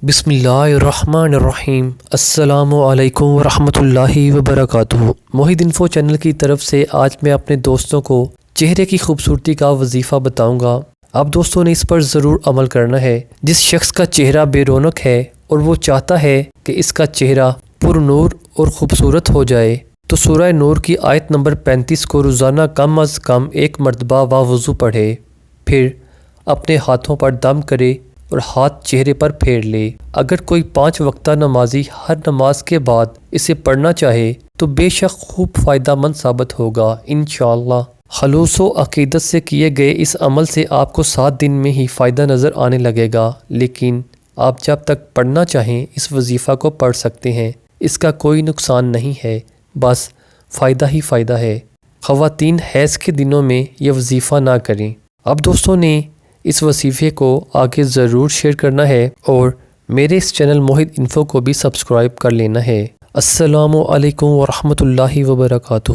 بسم اللہ الرحمن الرحیم۔ السلام علیکم ورحمۃ اللہ وبرکاتہ۔ محیط انفو چینل کی طرف سے آج میں اپنے دوستوں کو چہرے کی خوبصورتی کا وظیفہ بتاؤں گا۔ آپ دوستوں نے اس پر ضرور عمل کرنا ہے۔ جس شخص کا چہرہ بے رونق ہے اور وہ چاہتا ہے کہ اس کا چہرہ پر نور اور خوبصورت ہو جائے تو سورہ نور کی آیت نمبر 35 کو روزانہ کم از کم 1 مرتبہ وضو پڑھے، پھر اپنے ہاتھوں پر دم کرے اور ہاتھ چہرے پر پھیر لے۔ اگر کوئی 5 وقتہ نمازی ہر نماز کے بعد اسے پڑھنا چاہے تو بے شک خوب فائدہ مند ثابت ہوگا انشاءاللہ۔ خلوص و عقیدت سے کیے گئے اس عمل سے آپ کو 7 دن میں ہی فائدہ نظر آنے لگے گا، لیکن آپ جب تک پڑھنا چاہیں اس وظیفہ کو پڑھ سکتے ہیں۔ اس کا کوئی نقصان نہیں ہے، بس فائدہ ہی فائدہ ہے۔ خواتین حیض کے دنوں میں یہ وظیفہ نہ کریں۔ اب دوستوں نے اس وظیفے کو آگے ضرور شیئر کرنا ہے اور میرے اس چینل محیط انفو کو بھی سبسکرائب کر لینا ہے۔ السلام علیکم ورحمۃ اللہ وبرکاتہ۔